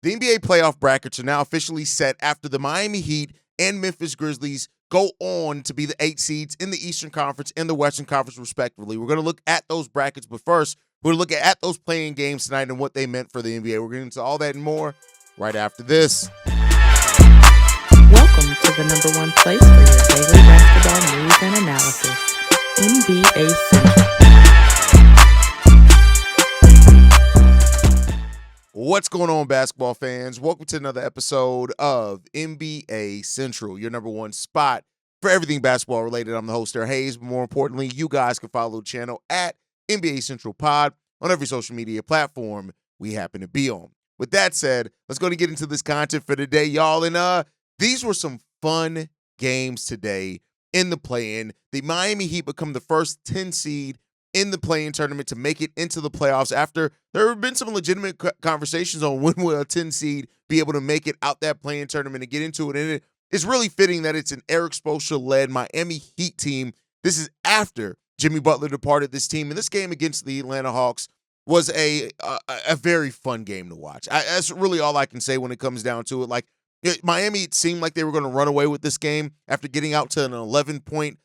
The NBA playoff brackets are now officially set after the Miami Heat and Memphis Grizzlies go on to be the 8 seeds in the Eastern Conference and the Western Conference, respectively. We're going to look at those brackets, but first, we're going to look at those playing games tonight and what they meant for the NBA. We're getting into all that and more right after this. Welcome to the number one place for your daily basketball news and analysis, NBA Central. What's going on, basketball fans? Welcome to another episode of NBA Central, your number one spot for everything basketball related. I'm the host, Tyler Hayes, but more importantly, you guys can follow the channel at NBA Central Pod on every social media platform we happen to be on. With that said, let's go and get into this content for today, y'all. And these were some fun games today in the play-in. The Miami Heat become the first 10 seed in the play-in tournament to make it into the playoffs after there have been some legitimate conversations on when will a 10 seed be able to make it out that play-in tournament and get into it. And it's really fitting that it's an Eric Spoelstra-led Miami Heat team. This is after Jimmy Butler departed this team. And this game against the Atlanta Hawks was a very fun game to watch. That's really all I can say when it comes down to it. Like, Miami, it seemed like they were going to run away with this game after getting out to an 9-point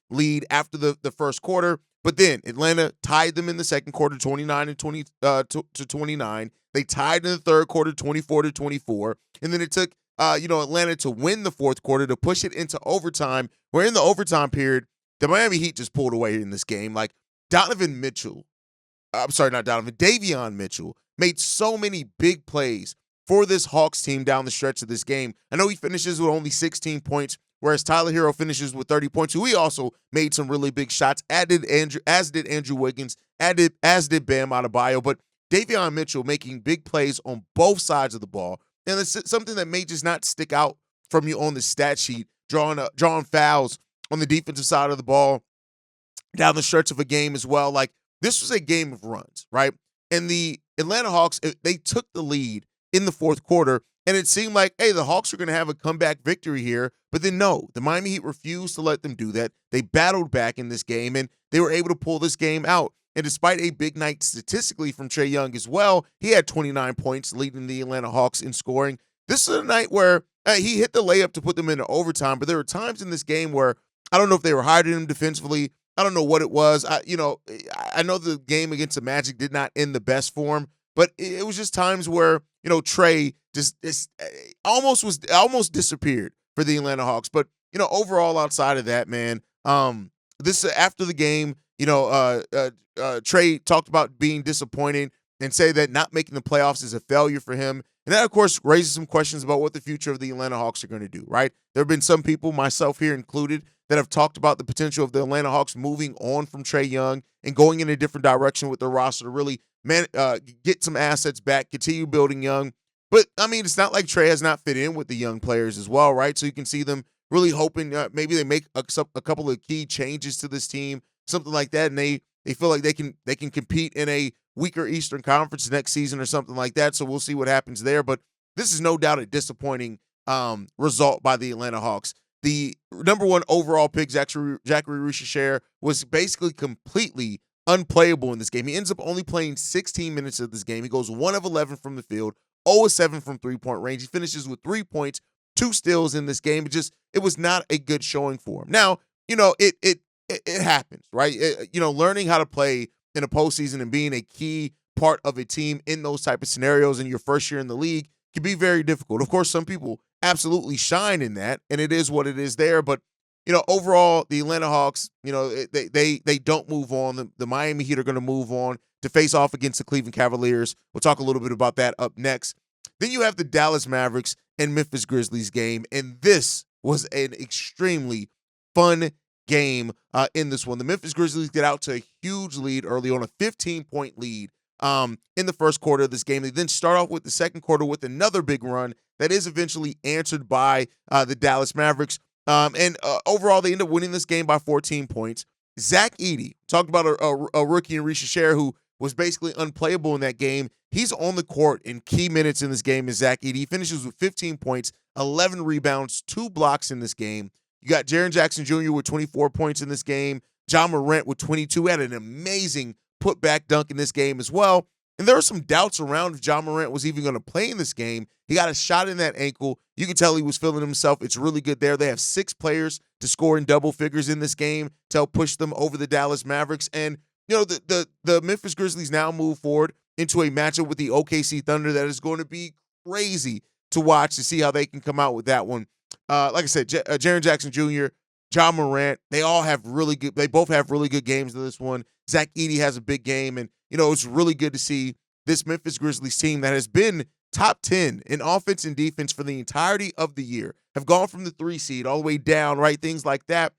lead after the first quarter. But then Atlanta tied them in the second quarter, 29-29. They tied in the third quarter, 24-24. And then it took Atlanta to win the fourth quarter to push it into overtime, where in the overtime period, the Miami Heat just pulled away in this game. Like, Davion Mitchell made so many big plays for this Hawks team down the stretch of this game. I know he finishes with only 16 points, whereas Tyler Herro finishes with 30 points, who he also made some really big shots, as did Andrew Wiggins, as did Bam Adebayo. But Davion Mitchell making big plays on both sides of the ball. And it's something that may just not stick out from you on the stat sheet, drawing fouls on the defensive side of the ball down the stretch of a game as well. Like, this was a game of runs, right? And the Atlanta Hawks, they took the lead in the fourth quarter, and it seemed like, hey, the Hawks are going to have a comeback victory here. But then no, the Miami Heat refused to let them do that. They battled back in this game, and they were able to pull this game out. And despite a big night statistically from Trae Young as well, he had 29 points, leading the Atlanta Hawks in scoring. This is a night where he hit the layup to put them into overtime, but there were times in this game where I don't know if they were hiding him defensively. I don't know what it was. I know the game against the Magic did not end the best for him, but it was just times where Trae just almost disappeared for the Atlanta Hawks. But overall, outside of that, man, this after the game, Trae talked about being disappointed and say that not making the playoffs is a failure for him. And that, of course, raises some questions about what the future of the Atlanta Hawks are going to do, right? There have been some people, myself here included, that have talked about the potential of the Atlanta Hawks moving on from Trae Young and going in a different direction with their roster to really get some assets back, continue building young. But, I mean, it's not like Trae has not fit in with the young players as well, right? So you can see them really hoping maybe they make a couple of key changes to this team, something like that, and they feel like they can compete in a weaker Eastern Conference next season or something like that. So we'll see what happens there. But this is no doubt a disappointing result by the Atlanta Hawks. The number one overall pick, Zachary Richeshaire, was basically completely unplayable in this game. He ends up only playing 16 minutes of this game. He goes 1 of 11 from the field, 0 of 7 from three-point range. He finishes with 3 points, 2 steals in this game. It was not a good showing for him. Now, it happens, right? Learning how to play in a postseason and being a key part of a team in those type of scenarios in your first year in the league can be very difficult. Of course, some people absolutely shine in that, and it is what it is there. But overall, the Atlanta Hawks, they don't move on. The Miami Heat are going to move on to face off against the Cleveland Cavaliers. We'll talk a little bit about that up next. Then you have the Dallas Mavericks and Memphis Grizzlies game, and this was an extremely fun game in this one. The Memphis Grizzlies get out to a huge lead early on, a 15-point lead in the first quarter of this game. They then start off with the second quarter with another big run that is eventually answered by the Dallas Mavericks. And overall, they end up winning this game by 14 points. Zach Edey, talked about a rookie in Richeshaire who was basically unplayable in that game. He's on the court in key minutes in this game as Zach Edey. He finishes with 15 points, 11 rebounds, 2 blocks in this game. You got Jaren Jackson Jr. with 24 points in this game. John Morant with 22 had an amazing putback dunk in this game as well. And there were some doubts around if Ja Morant was even going to play in this game. He got a shot in that ankle. You could tell he was feeling himself. It's really good there. They have 6 players to score in double figures in this game to help push them over the Dallas Mavericks. And, the Memphis Grizzlies now move forward into a matchup with the OKC Thunder that is going to be crazy to watch to see how they can come out with that one. Like I said, Jaren Jackson Jr., Ja Morant, they both have really good games in this one. Zach Edey has a big game, and, it's really good to see this Memphis Grizzlies team that has been top 10 in offense and defense for the entirety of the year, have gone from the 3 seed all the way down, right? Things like that.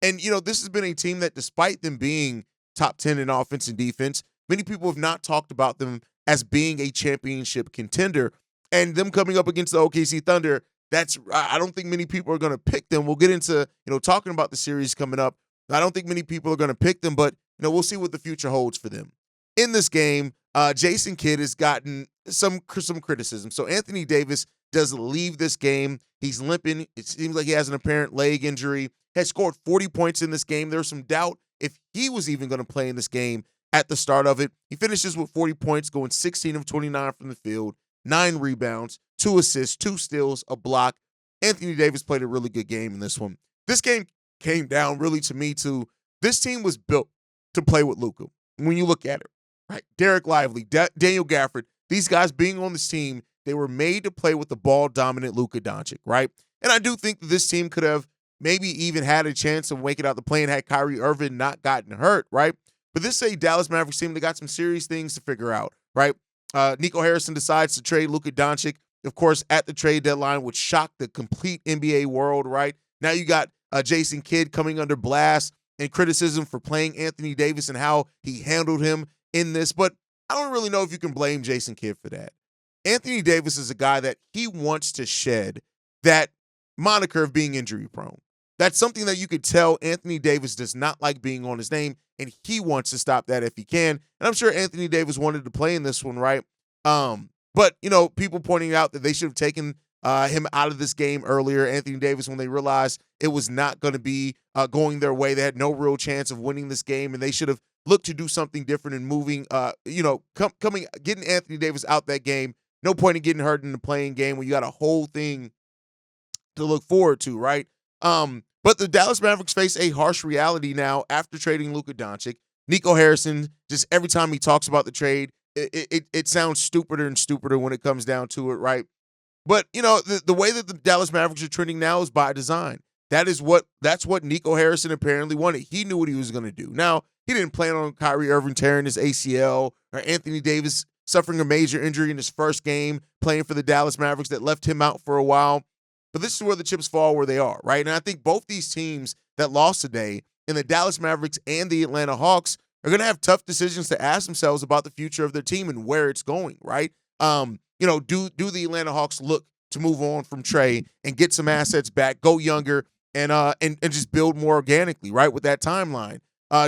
And, this has been a team that, despite them being top 10 in offense and defense, many people have not talked about them as being a championship contender. And them coming up against the OKC Thunder, I don't think many people are going to pick them. We'll get into, talking about the series coming up. I don't think many people are going to pick them, but, we'll see what the future holds for them. In this game, Jason Kidd has gotten some criticism. So Anthony Davis does leave this game. He's limping. It seems like he has an apparent leg injury. Has scored 40 points in this game. There was some doubt if he was even going to play in this game at the start of it. He finishes with 40 points, going 16 of 29 from the field, 9 rebounds, 2 assists, 2 steals, a block. Anthony Davis played a really good game in this one. This game came down really to me to this team was built to play with Luka. When you look at it, right? Derek Lively, Daniel Gafford, these guys being on this team, they were made to play with the ball-dominant Luka Doncic, right? And I do think that this team could have maybe even had a chance of making out the play and had Kyrie Irving not gotten hurt, right? But this is a Dallas Mavericks team that got some serious things to figure out, right? Nico Harrison decides to trade Luka Doncic, of course, at the trade deadline, which shocked the complete NBA world, right? Now you got Jason Kidd coming under blast and criticism for playing Anthony Davis and how he handled him in this. But I don't really know if you can blame Jason Kidd for that. Anthony Davis is a guy that he wants to shed that moniker of being injury prone. That's something that you could tell Anthony Davis does not like being on his name, and he wants to stop that if he can. And I'm sure Anthony Davis wanted to play in this one, right? But, people pointing out that they should have taken him out of this game earlier. Anthony Davis, when they realized it was not going to be going their way, they had no real chance of winning this game, and they should have looked to do something different and moving, getting Anthony Davis out that game. No point in getting hurt in the playing game when you got a whole thing to look forward to, right? But the Dallas Mavericks face a harsh reality now after trading Luka Doncic. Nico Harrison, just every time he talks about the trade, it sounds stupider and stupider when it comes down to it, right? But, the way that the Dallas Mavericks are trending now is by design. That's what Nico Harrison apparently wanted. He knew what he was going to do. Now, he didn't plan on Kyrie Irving tearing his ACL or Anthony Davis suffering a major injury in his first game playing for the Dallas Mavericks that left him out for a while. But this is where the chips fall where they are, right? And I think both these teams that lost today, in the Dallas Mavericks and the Atlanta Hawks, are going to have tough decisions to ask themselves about the future of their team and where it's going, right? Do the Atlanta Hawks look to move on from Trae and get some assets back, go younger, and just build more organically, right, with that timeline?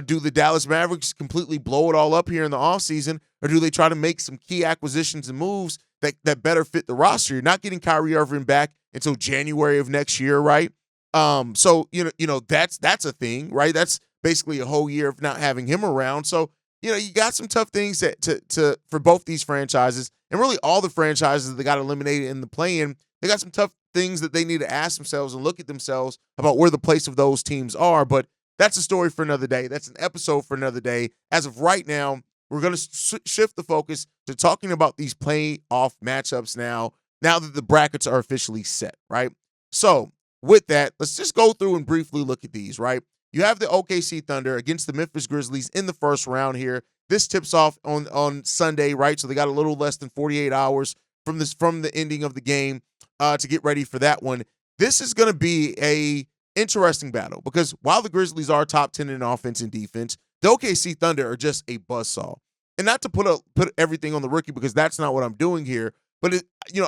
Do the Dallas Mavericks completely blow it all up here in the offseason, or do they try to make some key acquisitions and moves that better fit the roster? You're not getting Kyrie Irving back until January of next year, right? So that's a thing, right? That's basically a whole year of not having him around. So you got some tough things to for both these franchises, and really all the franchises that got eliminated in the play-in. They got some tough things that they need to ask themselves and look at themselves about where the place of those teams are. But that's a story for another day. That's an episode for another day. As of right now, we're going to shift the focus to talking about these playoff matchups now that the brackets are officially set, right? So with that, let's just go through and briefly look at these, right? You have the OKC Thunder against the Memphis Grizzlies in the first round here. This tips off on Sunday, right? So they got a little less than 48 hours from the ending of the game to get ready for that one. This is going to be a interesting battle because while the Grizzlies are top 10 in offense and defense, the OKC Thunder are just a buzzsaw. And not to put everything on the rookie because that's not what I'm doing here, but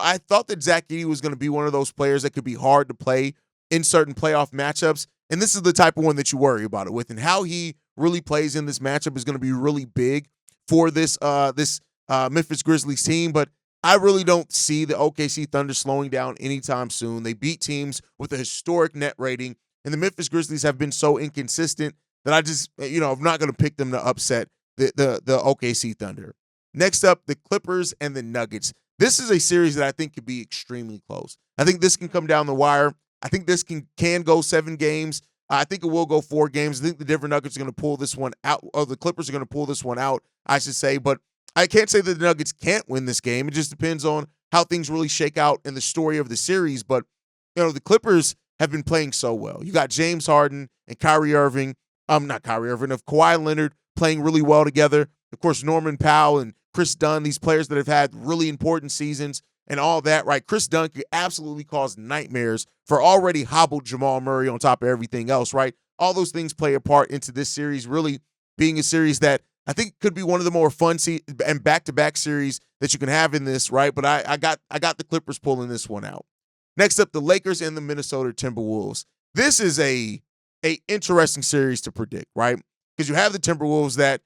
I thought that Zach Edey was going to be one of those players that could be hard to play in certain playoff matchups. And this is the type of one that you worry about it with. And how he really plays in this matchup is going to be really big for this Memphis Grizzlies team. But I really don't see the OKC Thunder slowing down anytime soon. They beat teams with a historic net rating. And the Memphis Grizzlies have been so inconsistent that I just, I'm not going to pick them to upset the OKC Thunder. Next up, the Clippers and the Nuggets. This is a series that I think could be extremely close. I think this can come down the wire. I think this can go 7 games. I think it will go 4 games. I think the Denver Nuggets are going to pull this one out, or the Clippers are going to pull this one out, I should say. But I can't say that the Nuggets can't win this game. It just depends on how things really shake out in the story of the series. But, the Clippers have been playing so well. You got James Harden and Kawhi Leonard playing really well together. Of course, Norman Powell and Chris Dunn, these players that have had really important seasons and all that, right? Chris Dunn could absolutely cause nightmares for already hobbled Jamal Murray on top of everything else, right? All those things play a part into this series really being a series that I think could be one of the more fun and back-to-back series that you can have in this, right? But I got the Clippers pulling this one out. Next up, the Lakers and the Minnesota Timberwolves. This is a interesting series to predict, right? Because you have the Timberwolves that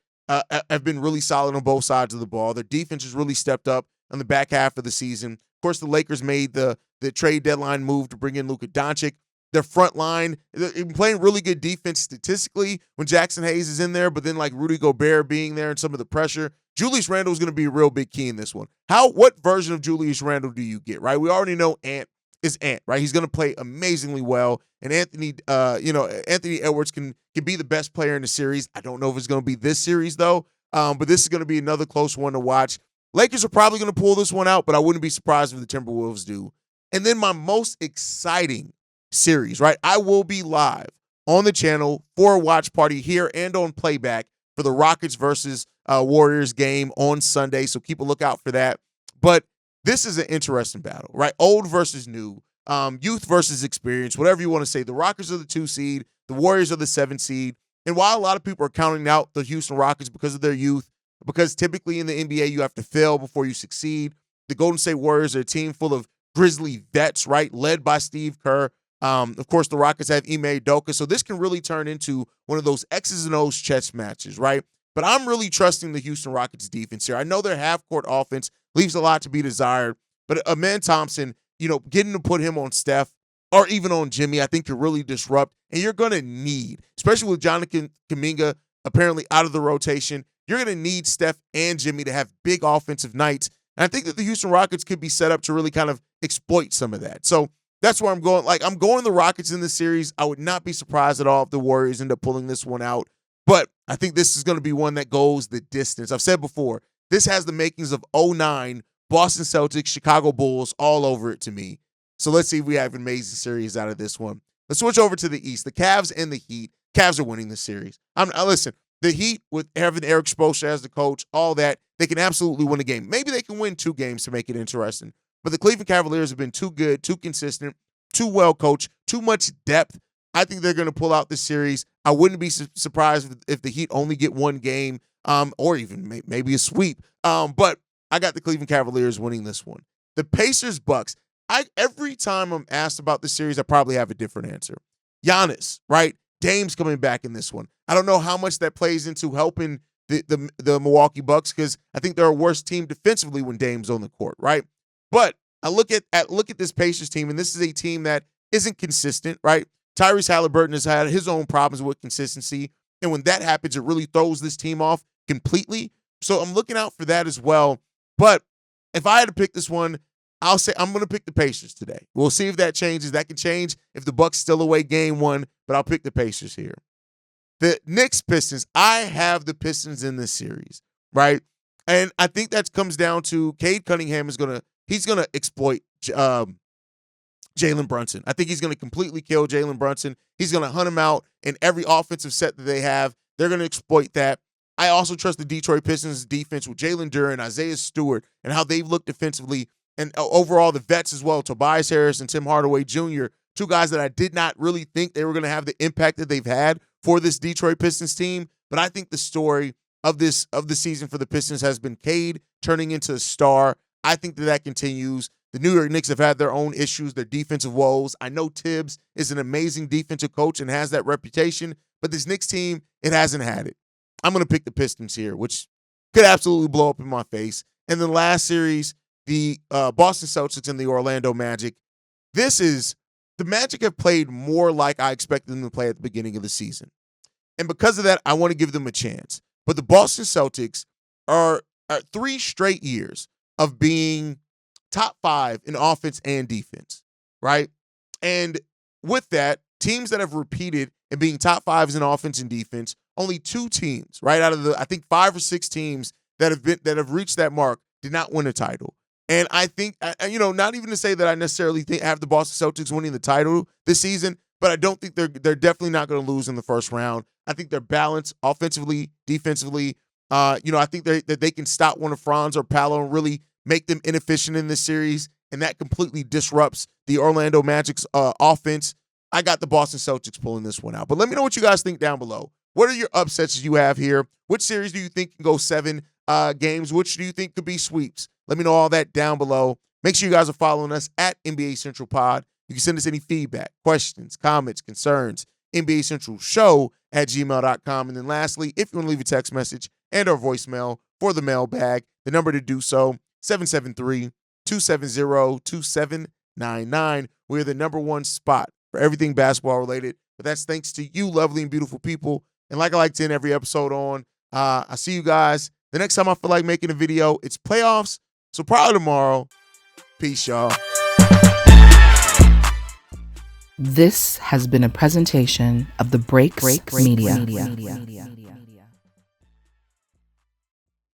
have been really solid on both sides of the ball. Their defense has really stepped up on the back half of the season. Of course, the Lakers made the trade deadline move to bring in Luka Doncic. Their front line, they've been playing really good defense statistically when Jackson Hayes is in there, but then like Rudy Gobert being there and some of the pressure. Julius Randle is going to be a real big key in this one. What version of Julius Randle do you get, right? We already know Ant is Ant, right? He's going to play amazingly well, and Anthony Edwards can be the best player in the series. I don't know if it's going to be this series though, but this is going to be another close one to watch. Lakers are probably going to pull this one out, but I wouldn't be surprised if the Timberwolves do. And then my most exciting series, right? I will be live on the channel for a watch party here and on playback for the Rockets versus Warriors game on Sunday, so keep a lookout for that. But this is an interesting battle, right? Old versus new, youth versus experience, whatever you want to say. The Rockets are the 2 seed, the Warriors are the 7 seed. And while a lot of people are counting out the Houston Rockets because of their youth, because typically in the NBA you have to fail before you succeed, the Golden State Warriors are a team full of Grizzly vets, right? Led by Steve Kerr. Of course, the Rockets have Ime Udoka, so this can really turn into one of those X's and O's chess matches, right? But I'm really trusting the Houston Rockets defense here. I know their half-court offense leaves a lot to be desired, but Amen Thompson, getting to put him on Steph or even on Jimmy, I think could really disrupt. And you're going to need, especially with Jonathan Kuminga apparently out of the rotation, you're going to need Steph and Jimmy to have big offensive nights. And I think that the Houston Rockets could be set up to really kind of exploit some of that. So that's where I'm going. I'm going the Rockets in this series. I would not be surprised at all if the Warriors end up pulling this one out. But I think this is going to be one that goes the distance. I've said before, this has the makings of 2009, Boston Celtics, Chicago Bulls all over it to me. So let's see if we have an amazing series out of this one. Let's switch over to the East. The Cavs and the Heat. Cavs are winning this series. Listen, the Heat, with having Eric Spoelstra as the coach, all that, they can absolutely win a game. Maybe they can win 2 games to make it interesting. But the Cleveland Cavaliers have been too good, too consistent, too well coached, too much depth. I think they're going to pull out this series. I wouldn't be surprised if the Heat only get 1 game, or even maybe a sweep. But I got the Cleveland Cavaliers winning this one. The Pacers-Bucks. Every time I'm asked about this series, I probably have a different answer. Giannis, right? Dame's coming back in this one. I don't know how much that plays into helping the Milwaukee Bucks, because I think they're a worse team defensively when Dame's on the court, right? But I look at this Pacers team, and this is a team that isn't consistent, right? Tyrese Halliburton has had his own problems with consistency, and when that happens, it really throws this team off completely. So I'm looking out for that as well. But if I had to pick this one, I'll say I'm going to pick the Pacers today. We'll see if that changes. That can change if the Bucks still away game 1, but I'll pick the Pacers here. The Knicks Pistons, I have the Pistons in this series, right? And I think that comes down to Cade Cunningham he's going to exploit Jalen Brunson. I think he's going to completely kill Jalen Brunson. He's going to hunt him out in every offensive set that they have. They're going to exploit that. I also trust the Detroit Pistons defense with Jalen Duren, Isaiah Stewart, and how they've looked defensively. And overall, the vets as well, Tobias Harris and Tim Hardaway Jr., 2 guys that I did not really think they were going to have the impact that they've had for this Detroit Pistons team. But I think the story of the season for the Pistons has been Cade turning into a star. I think that continues. The New York Knicks have had their own issues, their defensive woes. I know Tibbs is an amazing defensive coach and has that reputation, but this Knicks team, it hasn't had it. I'm going to pick the Pistons here, which could absolutely blow up in my face. And the last series, the Boston Celtics and the Orlando Magic. The Magic have played more like I expected them to play at the beginning of the season. And because of that, I want to give them a chance. But the Boston Celtics are 3 straight years of being top 5 in offense and defense, right? And with that, teams that have repeated and being top 5s in offense and defense, only 2 teams, right, out of the, I think, 5 or 6 teams that have reached that mark did not win a title. And I think, not even to say that I necessarily have the Boston Celtics winning the title this season, but I don't think they're definitely not going to lose in the first round. I think they're balanced offensively, defensively. I think that they can stop one of Franz or Paolo and really make them inefficient in this series, and that completely disrupts the Orlando Magic's offense. I got the Boston Celtics pulling this one out. But let me know what you guys think down below. What are your upsets you have here? Which series do you think can go 7 games? Which do you think could be sweeps? Let me know all that down below. Make sure you guys are following us at NBA Central Pod. You can send us any feedback, questions, comments, concerns, NBA Central Show at gmail.com. And then lastly, if you want to leave a text message and or voicemail for the mailbag, the number to do so, 773-270-2799. We're the number 1 spot for everything basketball related. But that's thanks to you, lovely and beautiful people. And like I like to end every episode on, I see you guys the next time I feel like making a video. It's playoffs, so probably tomorrow. Peace, y'all. This has been a presentation of the Breaks Media.